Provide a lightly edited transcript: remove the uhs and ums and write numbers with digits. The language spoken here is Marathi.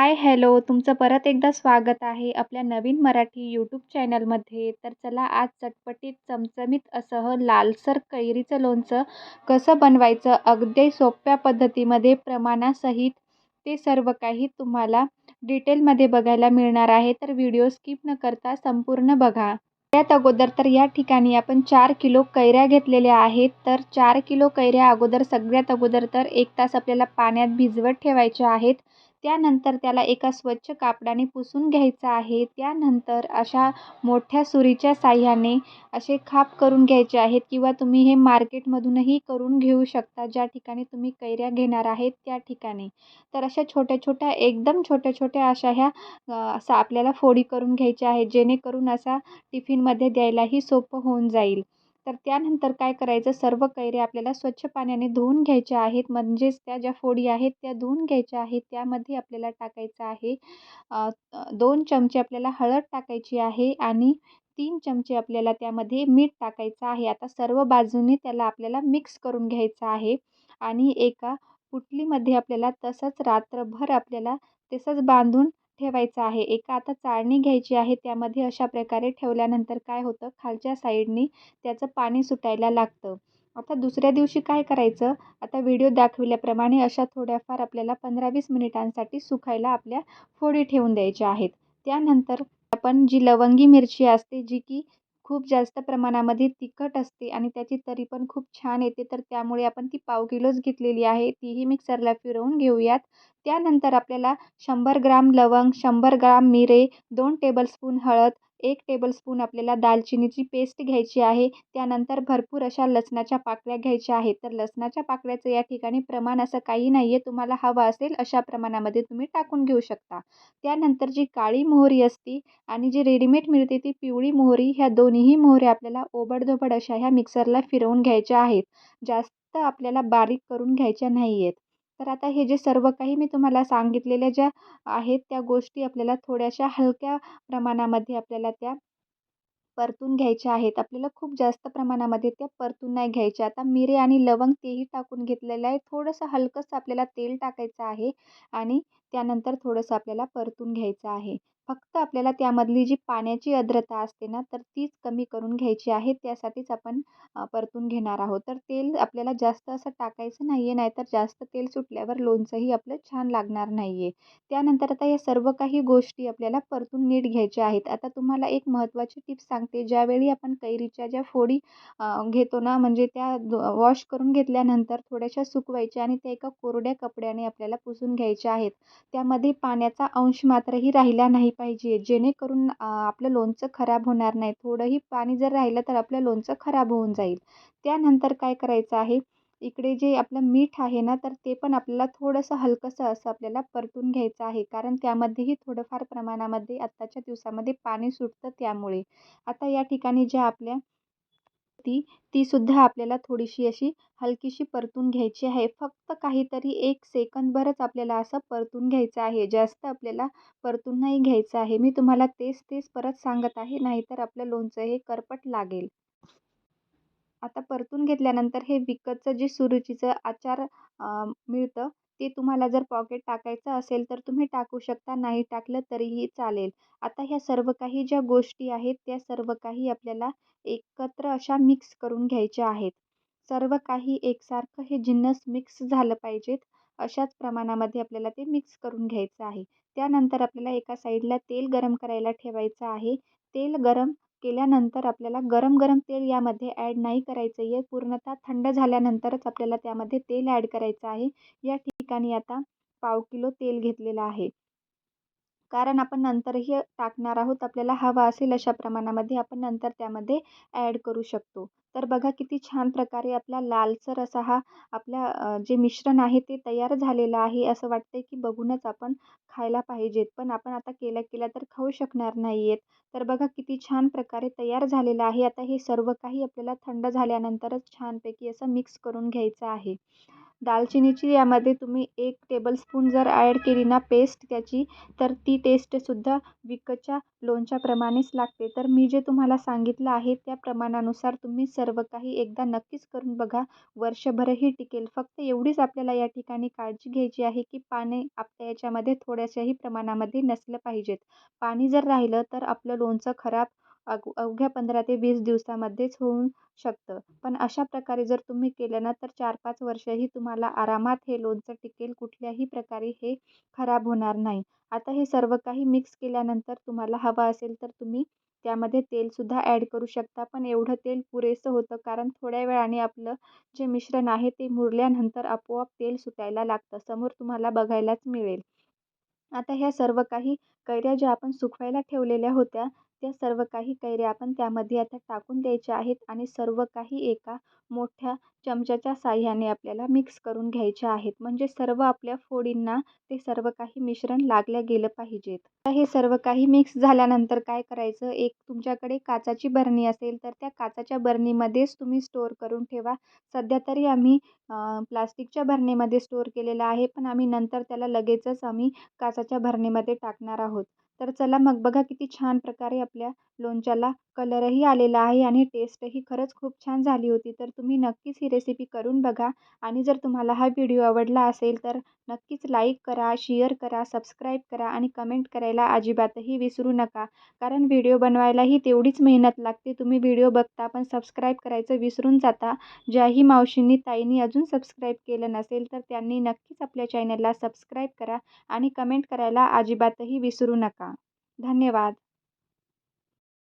हाय, हॅलो. तुमचं परत एकदा स्वागत आहे आपल्या नवीन मराठी यूट्यूब चॅनलमध्ये. तर चला आज चटपटीत, चमचमीत असं लालसर कैरीचं लोणचं कसं बनवायचं अगदी सोप्या पद्धतीमध्ये प्रमाणासहित ते सर्व काही तुम्हाला डिटेलमध्ये बघायला मिळणार आहे. तर व्हिडिओ स्किप न करता संपूर्ण बघा. सगळ्यात अगोदर तर या ठिकाणी आपण 4 किलो कैऱ्या घेतलेल्या आहेत. तर 4 किलो कैऱ्या सगळ्यात अगोदर तर 1 तास आपल्याला पाण्यात भिजवत ठेवायच्या आहेत. त्यानंतर त्याला एका स्वच्छ कापडाने पुसून घ्यायचं आहे. त्यानंतर अशा मोठ्या सुरीच्या साहाय्याने असे खाप करून घ्यायचे आहेत किंवा तुम्ही हे मार्केटमधूनही करून घेऊ शकता, ज्या ठिकाणी तुम्ही कैऱ्या घेणार आहेत त्या ठिकाणी. तर अशा छोट्या-छोट्या, एकदम छोट्या-छोट्या अशा ह्या असं आपल्याला फोडी करून घ्यायच्या आहेत, जेणेकरून असा टिफिनमध्ये द्यायलाही सोपं होऊन जाईल. तर त्यानंतर काय करायचं, सर्व कैऱ्या आपल्याला स्वच्छ पाण्याने धुवून घ्यायच्या आहेत. म्हणजेच त्या ज्या फोडी आहेत त्या धुवून घ्यायच्या आहेत. त्यामध्ये आपल्याला टाकायचं आहे 2 चमचे आपल्याला हळद टाकायची आहे आणि 3 चमचे आपल्याला त्यामध्ये मीठ टाकायचं आहे. आता सर्व बाजूने त्याला आपल्याला मिक्स करून घ्यायचं आहे आणि एका पुटलीमध्ये आपल्याला तसंच रात्रभर आपल्याला तसंच बांधून ठेवायचं आहे. एका आता चाळणी घ्यायची आहे. त्यामध्ये अशा प्रकारे ठेवल्यानंतर काय होतं, खालच्या साईडनी त्याचं पाणी सुटायला लागतं. आता दुसऱ्या दिवशी काय करायचं, आता व्हिडिओ दाखविल्याप्रमाणे अशा थोड्याफार आपल्याला 15-20 मिनिटांसाठी सुकायला आपल्या फोडी ठेवून द्यायच्या आहेत. त्यानंतर आपण जी लवंगी मिरची असते, जी की खूप जास्त प्रमाणामध्ये तिखट असते आणि त्याची तरी पण खूप छान येते, तर त्यामुळे आपण ती पाव किलोच घेतलेली आहे. तीही मिक्सरला फिरवून घेऊयात. त्यानंतर आपल्याला 100 ग्राम लवंग, 100 ग्राम मिरे, 2 टेबलस्पून हळद, 1 टेबलस्पून आपल्याला दालचिनीची पेस्ट घ्यायची आहे. त्यानंतर भरपूर अशा लसणाच्या पाकळ्या घ्यायच्या आहेत. तर लसणाच्या पाकळ्याचं या ठिकाणी प्रमाण असं काही नाही आहे. तुम्हाला हवं असेल अशा प्रमाणामध्ये तुम्ही टाकून घेऊ शकता. त्यानंतर जी काळी मोहरी असते आणि जी रेडीमेड मिळते ती पिवळी मोहरी, ह्या दोन्हीही मोहऱ्या आपल्याला ओबडधोबड अशा ह्या मिक्सरला फिरवून घ्यायच्या आहेत. जास्त आपल्याला बारीक करून घ्यायच्या नाही आहेत. तर आता हे जे सर्व काही मी तुम्हाला सांगितलेल्या ज्या आहेत त्या गोष्टी आपल्याला थोड्याशा हलक्या प्रमाणामध्ये आपल्याला त्या परतून घ्यायच्या आहेत. आपल्याला खूप जास्त प्रमाणामध्ये त्या परतून नाही घ्यायच्या. आता मिरे आणि लवंग तेही टाकून घेतलेलं आहे. थोडंसं हलकंसं आपल्याला तेल टाकायचं आहे आणि त्यानंतर थोडंसं आपल्याला परतून घ्यायचं आहे. फक्त आपल्याला त्यामधली जी पाण्याची आर्द्रता असते ना, तर तीच कमी करून घ्यायची आहे. त्यासाठीच आपण परतून घेणार आहोत. तर तेल आपल्याला जास्त असं टाकायचं नाही आहे, नाहीतर जास्त तेल सुटल्यावर लोणचंही आपलं छान लागणार नाही आहे. त्यानंतर आता या सर्व काही गोष्टी आपल्याला परतून नीट घ्यायच्या आहेत. आता तुम्हाला एक महत्त्वाची टिप्स सांगते. ज्यावेळी आपण कैरीच्या ज्या फोडी घेतो ना, म्हणजे त्या वॉश करून घेतल्यानंतर थोड्याशा सुकवायच्या आणि त्या एका कोरड्या कपड्याने आपल्याला पुसून घ्यायच्या आहेत. त्यामध्ये पाण्याचा अंश मात्रही राहिला नाही पाहिजे, जेणेकरून आपलं लोणचं खराब होणार नाही. थोडंही पाणी जर राहिलं तर आपलं लोणचं खराब होऊन जाईल. त्यानंतर काय करायचं आहे, इकडे जे आपलं मीठ आहे ना, तर ते पण आपल्याला थोडंसं हलकंसं असं आपल्याला परतून घ्यायचं आहे. कारण त्यामध्येही थोडंफार प्रमाणामध्ये आत्ताच्या दिवसामध्ये पाणी सुटतं त्यामुळे. आता या ठिकाणी ज्या आपल्या ती तीसुद्धा आपल्याला थोडीशी अशी हलकीशी परतून घ्यायची आहे. फक्त काहीतरी 1 सेकंदभरच आपल्याला असं परतून घ्यायचं आहे. जास्त आपल्याला परतून नाही घ्यायचं आहे. मी तुम्हाला तेच परत सांगत आहे, नाहीतर आपलं लोणचं हे करपट लागेल. आता परतून घेतल्यानंतर हे विकतचं जे सुरुचीचं आचार मिळतं, ते तुम्हाला जर पॉकेट टाकायचं असेल तर तुम्ही टाकू शकता, नाही टाकलं तरीही चालेल. आता ह्या सर्व काही ज्या गोष्टी आहेत त्या सर्व काही आपल्याला एकत्र अशा मिक्स करून घ्यायच्या आहेत. सर्व काही एकसारखं हे जिन्नस मिक्स झालं पाहिजेत, अशाच प्रमाणामध्ये आपल्याला ते मिक्स करून घ्यायचं आहे. त्यानंतर आपल्याला एका साईडला तेल गरम करायला ठेवायचं आहे. तेल गरम केल्यानंतर आपल्याला गरम-गरम तेल यामध्ये ॲड नाही करायचं आहे. पूर्णतः थंड झाल्यानंतरच आपल्याला त्यामध्ये तेल ॲड करायचं आहे. या ठिकाणी आता पाव किलो तेल घेतलेलं आहे. कारण आपण नंतरही टाकणार आहोत. आपल्याला हवा असेल अशा प्रमाणामध्ये आपण नंतर त्यामध्ये ॲड करू शकतो. तर बघा किती छान प्रकारे आपला लालसर असा हा आपला जे मिश्रण आहे ते तयार झालेलं आहे. असं वाटतंय की बघूनच आपण खायला पाहिजेत. पण आपण आता केल्या-केल्या तर खाऊ शकणार नाही आहेत. तर बघा किती छान प्रकारे तयार झालेलं आहे. आता हे सर्व काही आपल्याला थंड झाल्यानंतरच छानपैकी असं मिक्स करून घ्यायचं आहे. दालचिनीची यामध्ये तुम्ही 1 टेबलस्पून जर ॲड केली ना पेस्ट त्याची, तर ती टेस्टसुद्धा विकतच्या लोणच्याप्रमाणेच लागते. तर मी जे तुम्हाला सांगितलं आहे त्या प्रमाणानुसार तुम्ही सर्व काही एकदा नक्कीच करून बघा. वर्षभरही टिकेल. फक्त एवढीच आपल्याला या ठिकाणी काळजी घ्यायची आहे, की पाणी आपल्या याच्यामध्ये थोड्याशाही प्रमाणामध्ये नसलं पाहिजेत. पाणी जर राहिलं तर आपलं लोणचं खराब अवघ्या 15 ते 20 दिवसामध्येच होऊन शकतं. पण अशा प्रकारे जर तुम्ही केलं ना, तर 4-5 वर्षही तुम्हाला आरामात हे लोणचं टिकेल. कुठल्याही प्रकारे हे खराब होणार नाही. आता हे सर्व काही मिक्स केल्यानंतर तुम्हाला हवं असेल तर तुम्ही त्यामध्ये तेलसुद्धा ॲड करू शकता. पण एवढं तेल पुरेसं होतं, कारण थोड्या वेळाने आपलं जे मिश्रण आहे ते मुरल्यानंतर आपोआप तेल सुटायला लागतं. समोर तुम्हाला बघायलाच मिळेल. आता ह्या सर्व काही कैऱ्या ज्या आपण सुकवायला ठेवलेल्या होत्या, त्या सर्व काही कैऱ्या आपण त्यामध्ये आता टाकून द्यायच्या आहेत आणि सर्व काही एका मोठ्या चमच्याच्या साहाय्याने आपल्याला मिक्स करून घ्यायच्या आहेत. म्हणजे सर्व आपल्या फोडींना ते सर्व काही मिश्रण लागलं गेलं पाहिजेत. आता हे सर्व काही मिक्स झाल्यानंतर काय करायचं, एक तुमच्याकडे काचेची बरणी असेल, तर त्या काचेच्या बरणीमध्येच तुम्ही स्टोअर करून ठेवा. सध्या तरी आम्ही प्लास्टिकच्या बरणीमध्ये स्टोअर केलेलं आहे, पण आम्ही नंतर त्याला लगेचच काचेच्या भरणीमध्ये टाकणार आहोत. तर चला मग बघा किती छान प्रकारे आपल्या लोणच्याला कलरही आलेला आहे आणि टेस्टही खरंच खूप छान झाली होती. तर तुम्ही नक्कीच ही रेसिपी करून बघा आणि जर तुम्हाला हा व्हिडिओ आवडला असेल तर नक्कीच लाईक करा, शेअर करा, सबस्क्राईब करा आणि कमेंट करायला अजिबातही विसरू नका. कारण व्हिडिओ बनवायलाही तेवढीच मेहनत लागते. तुम्ही व्हिडिओ बघता पण सबस्क्राईब करायचं विसरून जाता. ज्याही मावशींनी, ताईंनी अजून सबस्क्राईब केलं नसेल तर त्यांनी नक्कीच आपल्या चॅनलला सबस्क्राईब करा आणि कमेंट करायला अजिबातही विसरू नका. धन्यवाद.